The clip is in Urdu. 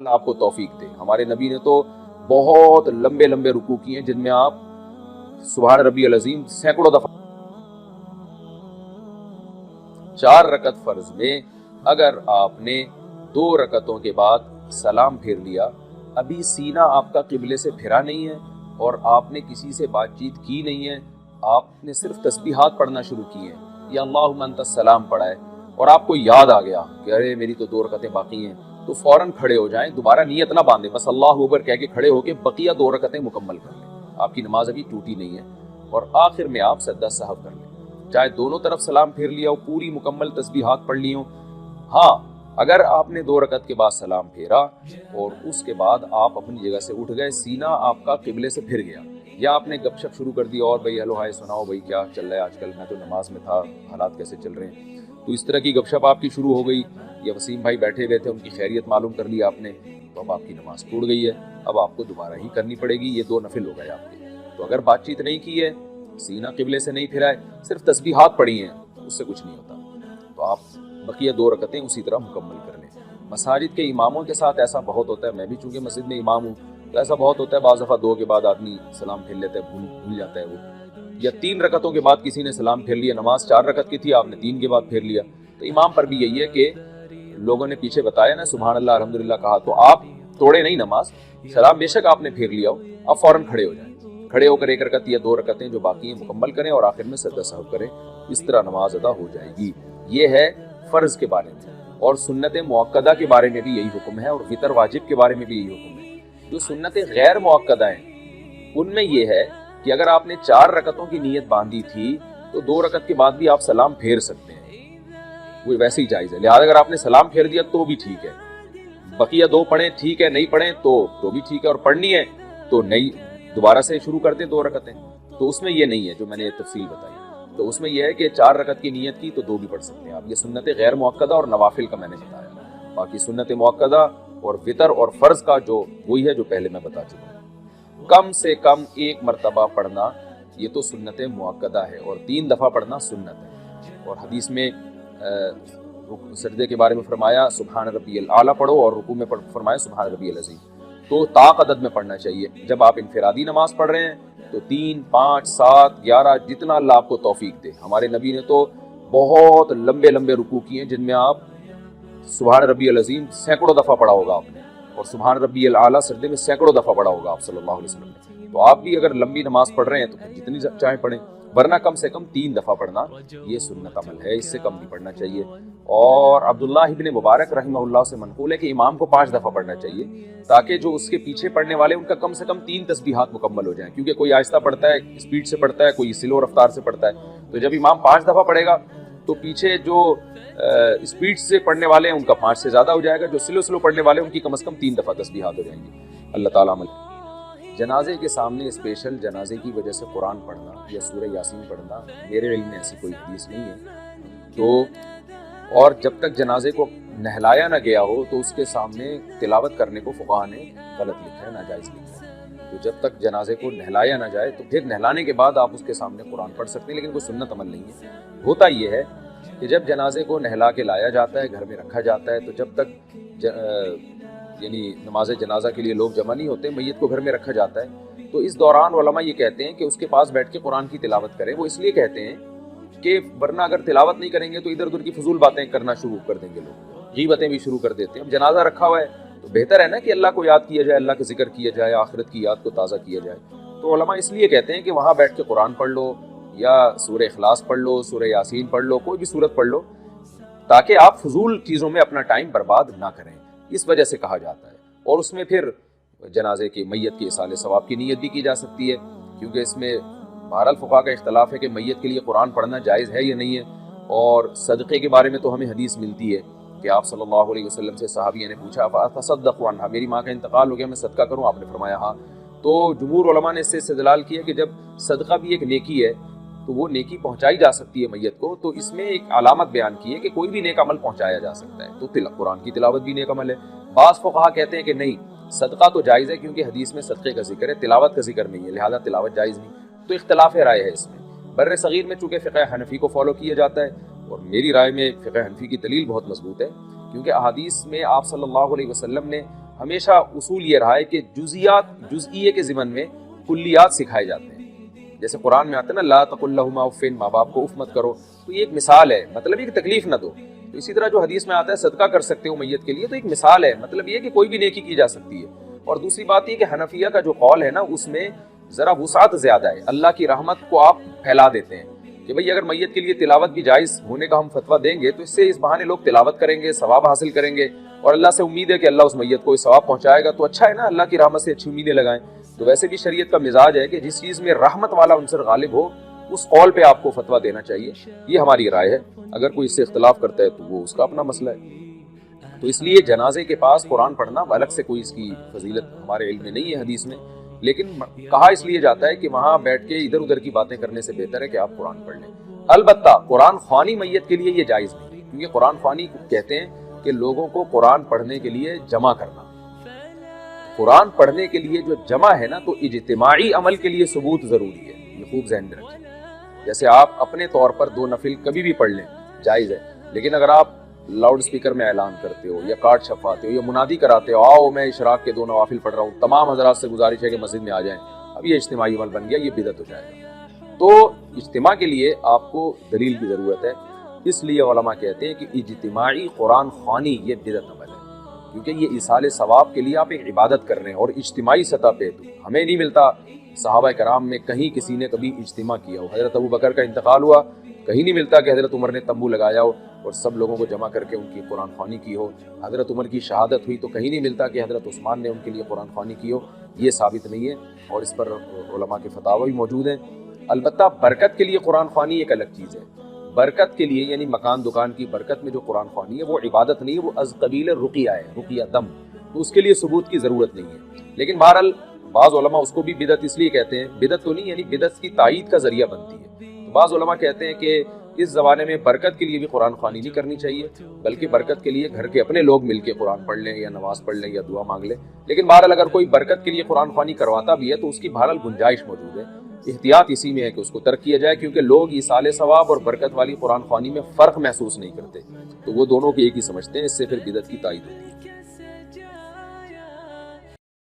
اللہ آپ کو توفیق دے۔ ہمارے نبی نے تو بہت لمبے لمبے رکوع کیے ہیں جن میں آپ سبحان ربی العظیم سینکڑوں دفعہ۔ 4 رکعت فرض میں اگر آپ نے 2 رکعتوں کے بعد سلام پھیر لیا، ابھی سینہ آپ کا قبلے سے پھرا نہیں ہے اور آپ نے کسی سے بات چیت کی نہیں ہے، آپ نے صرف تسبیحات پڑھنا شروع کی ہیں یا اللہم انت السلام پڑھا ہے، اور آپ کو یاد آ گیا کہ ارے میری تو 2 رکعتیں باقی ہیں، تو فوراً کھڑے ہو جائیں، دوبارہ نیت نہ باندھیں، بس اللہ اکبر کہہ کے کھڑے ہو کے بقیہ 2 رکعتیں مکمل کر لیں۔ آپ کی نماز ابھی ٹوٹی نہیں ہے، اور آخر میں آپ سجدہ سہو کر لیں، چاہے دونوں طرف سلام پھیر لیا ہو، پوری مکمل تسبیحات پڑھ لی ہوں۔ ہاں اگر آپ نے 2 رکعت کے بعد سلام پھیرا اور اس کے بعد آپ اپنی جگہ سے اٹھ گئے، سینہ آپ کا قبلے سے پھر گیا، یا آپ نے گپ شپ شروع کر دی اور بھائی ہیلو ہائے سناؤ بھائی کیا چل رہا ہے آج کل، میں تو نماز میں تھا، حالات کیسے چل رہے ہیں، تو اس طرح کی گپ شپ آپ کی شروع ہو گئی، یا وسیم بھائی بیٹھے ہوئے تھے ان کی خیریت معلوم کر لی آپ نے، تو اب آپ کی نماز ٹوٹ گئی ہے، اب آپ کو دوبارہ ہی کرنی پڑے گی، یہ 2 نفل ہو گئے آپ کے۔ تو اگر بات چیت نہیں کی ہے، سینہ قبلے سے نہیں پھرا ہے، صرف تسبیحات پڑھی ہیں، اس سے کچھ نہیں ہوتا، تو آپ بقیہ 2 رکعتیں اسی طرح مکمل کر لیں۔ مساجد کے اماموں کے ساتھ ایسا بہت ہوتا ہے، میں بھی چونکہ مسجد میں امام ہوں تو ایسا بہت ہوتا ہے، بعض دفعہ 2 کے بعد آدمی سلام پھیر لیتا ہے، بھول جاتا ہے وہ، یا 3 رکعتوں کے بعد کسی نے سلام پھیر لیا، نماز 4 رکعت کی تھی، آپ نے 3 کے بعد پھیر لیا، تو امام پر بھی یہی ہے کہ لوگوں نے پیچھے بتایا نا سبحان اللہ الحمدللہ کہا، تو آپ توڑے نہیں نماز، سلام بے شک آپ نے پھیر لیا ہو، آپ فوراً کھڑے ہو جائیں، کھڑے ہو کر 1 رکعت یا 2 رکعتیں جو باقی ہیں مکمل کریں اور آخر میں سجدہ سہو کریں، اس طرح نماز ادا ہو جائے گی۔ یہ ہے فرض کے بارے میں، اور سنت مؤکدہ کے بارے میں بھی یہی حکم ہے، اور وتر واجب کے بارے میں بھی یہی حکم ہے۔ جو سنت غیر مؤکدہ ہیں ان میں یہ ہے کہ اگر آپ نے 4 رکعتوں کی نیت باندھی تھی تو 2 رکعت کے بعد بھی آپ سلام پھیر سکتے ہیں، وہ ویسے ہی جائز ہے، لہٰذا اگر آپ نے سلام پھیر دیا تو بھی ٹھیک ہے، بقیہ 2 پڑھیں ٹھیک ہے، نہیں پڑھیں تو بھی ٹھیک ہے، اور پڑھنی ہے تو نہیں دوبارہ سے شروع کر دیں 2 رکعتیں، تو اس میں یہ نہیں ہے جو میں نے تفصیل بتائی، تو اس میں یہ ہے کہ 4 رکعت کی نیت کی تو 2 بھی پڑھ سکتے ہیں آپ۔ یہ سنت غیر مؤکدہ اور نوافل کا میں نے بتایا، باقی سنت مؤکدہ اور وتر اور فرض کا جو وہی ہے جو پہلے میں بتا چکا ہوں۔ کم سے کم 1 مرتبہ پڑھنا یہ تو سنت مؤکدہ ہے، اور 3 دفعہ پڑھنا سنت ہے، اور حدیث میں سجدے کے بارے میں فرمایا سبحان ربی الاعلیٰ پڑھو، اور رکوع میں فرمایا سبحان ربی العظیم، تو طاق عدد میں پڑھنا چاہیے۔ جب آپ انفرادی نماز پڑھ رہے ہیں تو 3، 5، 7، 11 جتنا اللہ آپ کو توفیق دے۔ ہمارے نبی نے تو بہت لمبے لمبے رکوع کیے ہیں جن میں آپ سبحان ربی العظیم سینکڑوں دفعہ پڑھا ہوگا آپ نے، اور سبحان ربی الاعلیٰ سجدے میں سینکڑوں دفعہ پڑھا ہوگا آپ صلی اللہ علیہ وسلم نے۔ تو آپ بھی اگر لمبی نماز پڑھ رہے ہیں تو پھر جتنی چاہیں پڑھیں، ورنہ کم سے کم 3 دفعہ پڑھنا یہ سنت عمل ہے، اس سے کم نہیں پڑھنا چاہیے۔ اور عبداللہ ابن مبارک رحمہ اللہ سے منقول ہے کہ امام کو 5 دفعہ پڑھنا چاہیے، تاکہ جو اس کے پیچھے پڑھنے والے ان کا کم سے کم 3 تسبیحات مکمل ہو جائیں، کیونکہ کوئی آہستہ پڑھتا ہے اسپیڈ سے پڑھتا ہے، کوئی سلو رفتار سے پڑھتا ہے، تو جب امام 5 دفعہ پڑھے گا تو پیچھے جو اسپیڈ سے پڑھنے والے ہیں ان کا 5 سے زیادہ ہو جائے گا، جو سلو پڑھنے والے ہیں ان کی کم از کم 3 دفعہ تسبیحات ہو جائیں گی۔ اللہ تعالیٰ عمل۔ جنازے کے سامنے اسپیشل جنازے کی وجہ سے قرآن پڑھنا یا سورہ یاسین پڑھنا میرے علم میں ایسی کوئی حدیث نہیں ہے، تو اور جب تک جنازے کو نہلایا نہ گیا ہو تو اس کے سامنے تلاوت کرنے کو فقہا نے غلط لکھا ہے، ناجائز لکھا ہے، تو جب تک جنازے کو نہلایا نہ جائے تو پھر نہلانے کے بعد آپ اس کے سامنے قرآن پڑھ سکتے ہیں، لیکن کوئی سنت عمل نہیں ہے۔ ہوتا یہ ہے کہ جب جنازے کو نہلا کے لایا جاتا ہے، گھر میں رکھا جاتا ہے، تو جب تک یعنی نماز جنازہ کے لیے لوگ جمع نہیں ہوتے، میت کو گھر میں رکھا جاتا ہے، تو اس دوران علماء یہ کہتے ہیں کہ اس کے پاس بیٹھ کے قرآن کی تلاوت کریں۔ وہ اس لیے کہتے ہیں کہ ورنہ اگر تلاوت نہیں کریں گے تو ادھر ادھر کی فضول باتیں کرنا شروع کر دیں گے، لوگ غیبتیں بھی شروع کر دیتے ہیں۔ اب جنازہ رکھا ہوا ہے تو بہتر ہے نا کہ اللہ کو یاد کیا جائے، اللہ کا ذکر کیا جائے، آخرت کی یاد کو تازہ کیا جائے، تو علماء اس لیے کہتے ہیں کہ وہاں بیٹھ کے قرآن پڑھ لو، یا سورہ اخلاص پڑھ لو، سورہ یاسین پڑھ لو، کوئی بھی سورت پڑھ لو، تاکہ آپ فضول چیزوں میں اپنا ٹائم برباد نہ کریں، اس وجہ سے کہا جاتا ہے۔ اور اس میں پھر جنازے کی میت کے ایصال ثواب کی نیت بھی کی جا سکتی ہے، کیونکہ اس میں بہرحال فقہا کا اختلاف ہے کہ میت کے لیے قرآن پڑھنا جائز ہے یا نہیں ہے۔ اور صدقے کے بارے میں تو ہمیں حدیث ملتی ہے کہ آپ صلی اللہ علیہ وسلم سے صحابیہ نے پوچھا فاتصدق عنہا، میری ماں کا انتقال ہو گیا، میں صدقہ کروں؟ آپ نے فرمایا ہاں۔ تو جمہور علماء نے اس سے استدلال کیا کہ جب صدقہ بھی ایک نیکی ہے تو وہ نیکی پہنچائی جا سکتی ہے میت کو، تو اس میں ایک علامت بیان کی ہے کہ کوئی بھی نیک عمل پہنچایا جا سکتا ہے، تو قرآن کی تلاوت بھی نیک عمل ہے۔ بعض فقہا کہتے ہیں کہ نہیں، صدقہ تو جائز ہے کیونکہ حدیث میں صدقے کا ذکر ہے، تلاوت کا ذکر نہیں ہے، لہذا تلاوت جائز نہیں، تو اختلاف رائے ہے اس میں۔ بر صغیر میں چونکہ فقہ حنفی کو فالو کیا جاتا ہے، اور میری رائے میں فقہ حنفی کی دلیل بہت مضبوط ہے، کیونکہ احادیث میں آپ صلی اللہ علیہ وسلم نے ہمیشہ اصول یہ رہا ہے کہ جزئیے کے ضمن میں کلیات سکھائے جاتے ہیں. جیسے قرآن میں آتا ہے نا لا تقل لہما اف، ماں باپ کو اف مت کرو، تو یہ ایک مثال ہے، مطلب یہ کہ تکلیف نہ دو. تو اسی طرح جو حدیث میں آتا ہے صدقہ کر سکتے ہو میت کے لیے، تو ایک مثال ہے، مطلب یہ کہ کوئی بھی نیکی کی جا سکتی ہے. اور دوسری بات یہ کہ حنفیہ کا جو قول ہے نا اس میں ذرا وسعت زیادہ ہے، اللہ کی رحمت کو آپ پھیلا دیتے ہیں کہ بھئی اگر میت کے لیے تلاوت بھی جائز ہونے کا ہم فتویٰ دیں گے تو اس سے اس بہانے لوگ تلاوت کریں گے، ثواب حاصل کریں گے، اور اللہ سے امید ہے کہ اللہ اس میت کو ثواب پہنچائے گا، تو اچھا ہے نا، اللہ کی رحمت سے اچھی امیدیں لگائیں. تو ویسے بھی شریعت کا مزاج ہے کہ جس چیز میں رحمت والا عنصر غالب ہو اس قول پہ آپ کو فتویٰ دینا چاہیے. یہ ہماری رائے ہے، اگر کوئی اس سے اختلاف کرتا ہے تو وہ اس کا اپنا مسئلہ ہے. تو اس لیے جنازے کے پاس قرآن پڑھنا الگ سے کوئی اس کی فضیلت ہمارے علم میں نہیں ہے حدیث میں، لیکن کہا اس لیے جاتا ہے کہ وہاں بیٹھ کے ادھر ادھر کی باتیں کرنے سے بہتر ہے کہ آپ قرآن پڑھ لیں. البتہ قرآن خوانی میت کے لیے یہ جائز نہیں، کیونکہ قرآن خوانی کہتے ہیں کہ لوگوں کو قرآن پڑھنے کے لیے جمع کرنا. قرآن پڑھنے کے لیے جو جمع ہے نا، تو اجتماعی عمل کے لیے ثبوت ضروری ہے، یہ خوب ذہن میں رکھیں. جیسے آپ اپنے طور پر 2 نفل کبھی بھی پڑھ لیں جائز ہے، لیکن اگر آپ لاؤڈ سپیکر میں اعلان کرتے ہو یا کارڈ چھپواتے ہو یا منادی کراتے ہو آؤ میں اشراق کے 2 نوافل پڑھ رہا ہوں، تمام حضرات سے گزارش ہے کہ مسجد میں آ جائیں، اب یہ اجتماعی عمل بن گیا، یہ بدعت ہو جائے گا. تو اجتماع کے لیے آپ کو دلیل کی ضرورت ہے، اس لیے علماء کہتے ہیں کہ اجتماعی قرآن خوانی یہ بدعت عمل ہے، کیونکہ یہ ایصال ثواب کے لیے آپ ایک عبادت کر رہے ہیں، اور اجتماعی سطح پہ تو ہمیں نہیں ملتا صحابہ کرام میں کہیں کسی نے کبھی اجتماع کیا ہو. حضرت ابو بکر کا انتقال ہوا، کہیں نہیں ملتا کہ حضرت عمر نے تمبو لگایا ہو اور سب لوگوں کو جمع کر کے ان کی قرآن خوانی کی ہو. حضرت عمر کی شہادت ہوئی تو کہیں نہیں ملتا کہ حضرت عثمان نے ان کے لیے قرآن خوانی کی ہو. یہ ثابت نہیں ہے، اور اس پر علماء کے فتاوی بھی موجود ہیں. البتہ برکت کے لیے قرآن خوانی ایک الگ چیز ہے. برکت کے لیے یعنی مکان دکان کی برکت میں جو قرآن خوانی ہے وہ عبادت نہیں ہے، وہ از قبیل رقیہ ہے، رقیہ دم، تو اس کے لیے ثبوت کی ضرورت نہیں ہے. لیکن بہرحال بعض علماء اس کو بھی بدعت اس لیے کہتے ہیں، بدعت تو نہیں یعنی بدعت کی تائید کا ذریعہ بنتی ہے. تو بعض علماء کہتے ہیں کہ اس زمانے میں برکت کے لیے بھی قرآن خوانی نہیں کرنی چاہیے، بلکہ برکت کے لیے گھر کے اپنے لوگ مل کے قرآن پڑھ لیں یا نماز پڑھ لیں یا دعا مانگ لیں. لیکن بہرحال اگر کوئی برکت کے لیے قرآن خوانی کرواتا بھی ہے تو اس کی بہرحال گنجائش موجود ہے. احتیاط اسی میں ہے کہ اس کو ترک کیا جائے، کیونکہ لوگ ایصال ثواب اور برکت والی قرآن خوانی میں فرق محسوس نہیں کرتے، تو وہ دونوں کی ایک ہی سمجھتے ہیں، اس سے پھر بدعت کی تائید ہوتی ہے.